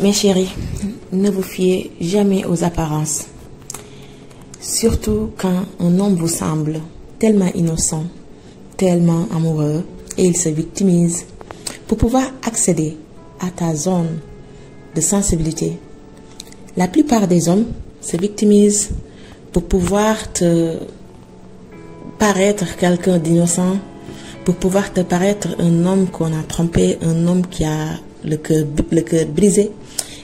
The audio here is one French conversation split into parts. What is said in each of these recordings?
Mes chéris, ne vous fiez jamais aux apparences. Surtout quand un homme vous semble tellement innocent, tellement amoureux, et il se victimise pour pouvoir accéder à ta zone de sensibilité. La plupart des hommes se victimisent pour pouvoir te paraître quelqu'un d'innocent, pour pouvoir te paraître un homme qu'on a trompé, un homme qui a le cœur brisé.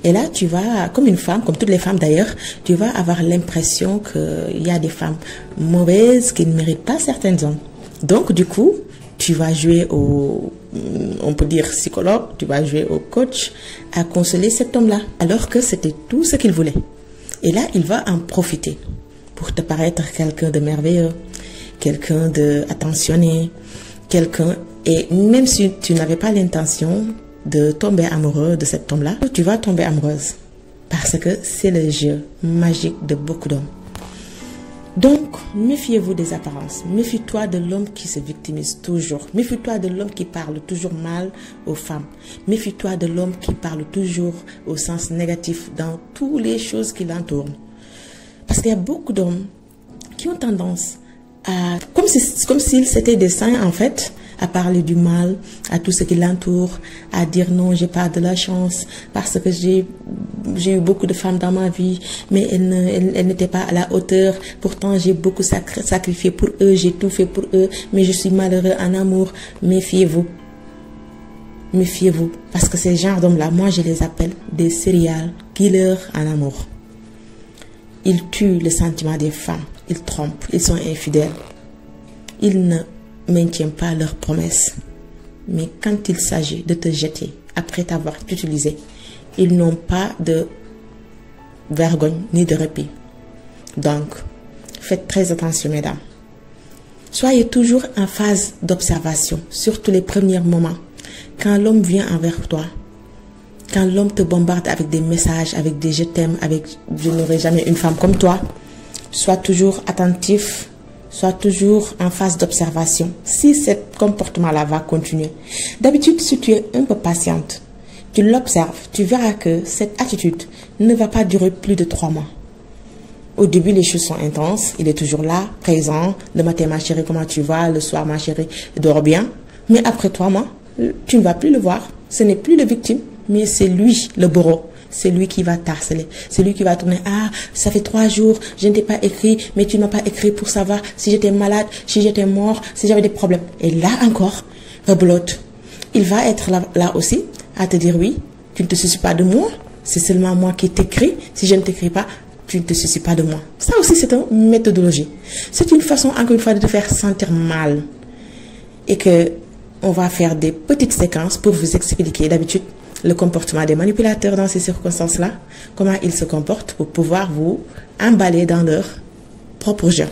Et là, tu vas, comme une femme, comme toutes les femmes d'ailleurs, tu vas avoir l'impression qu'il y a des femmes mauvaises qui ne méritent pas certains hommes. Donc, du coup, tu vas jouer au, on peut dire psychologue, tu vas jouer au coach à consoler cet homme-là, alors que c'était tout ce qu'il voulait. Et là, il va en profiter pour te paraître quelqu'un de merveilleux, quelqu'un d'attentionné, quelqu'un, et même si tu n'avais pas l'intention de tomber amoureux de cet homme-là, tu vas tomber amoureuse. Parce que c'est le jeu magique de beaucoup d'hommes. Donc, méfiez-vous des apparences. Méfie-toi de l'homme qui se victimise toujours. Méfie-toi de l'homme qui parle toujours mal aux femmes. Méfie-toi de l'homme qui parle toujours au sens négatif dans toutes les choses qui l'entourent. Parce qu'il y a beaucoup d'hommes qui ont tendance à, comme s'ils étaient des saints en fait, à parler du mal à tout ce qui l'entoure, à dire non, j'ai pas de la chance parce que j'ai eu beaucoup de femmes dans ma vie, mais elles n'étaient pas à la hauteur. Pourtant, j'ai beaucoup sacrifié pour eux, j'ai tout fait pour eux, mais je suis malheureux en amour. Méfiez-vous. Méfiez-vous. Parce que ces genres d'hommes-là, moi je les appelle des serial killers en amour. Ils tuent le sentiment des femmes, ils trompent, ils sont infidèles. Ils ne maintiennent pas leurs promesses. Mais quand il s'agit de te jeter après t'avoir utilisé, ils n'ont pas de vergogne ni de répit. Donc, faites très attention, mesdames. Soyez toujours en phase d'observation, surtout les premiers moments. Quand l'homme vient envers toi, quand l'homme te bombarde avec des messages, avec des je t'aime, avec je n'aurai jamais une femme comme toi, sois toujours attentif. Sois toujours en phase d'observation. Si ce comportement-là va continuer. D'habitude, si tu es un peu patiente, tu l'observes, tu verras que cette attitude ne va pas durer plus de 3 mois. Au début, les choses sont intenses. Il est toujours là, présent. Le matin, ma chérie, comment tu vas? Le soir, ma chérie, dors bien. Mais après 3 mois, tu ne vas plus le voir. Ce n'est plus le victime, mais c'est lui, le bourreau. C'est lui qui va t'harceler. C'est lui qui va tourner. Ah, ça fait 3 jours, je ne t'ai pas écrit, mais tu ne m'as pas écrit pour savoir si j'étais malade, si j'étais mort, si j'avais des problèmes. Et là encore, rebelote. Il va être là aussi à te dire oui, tu ne te soucies pas de moi. C'est seulement moi qui t'écris. Si je ne t'écris pas, tu ne te soucies pas de moi. Ça aussi, c'est une méthodologie. C'est une façon, encore une fois, de te faire sentir mal. Et que on va faire des petites séquences pour vous expliquer d'habitude le comportement des manipulateurs dans ces circonstances-là, comment ils se comportent pour pouvoir vous emballer dans leur propre jeu.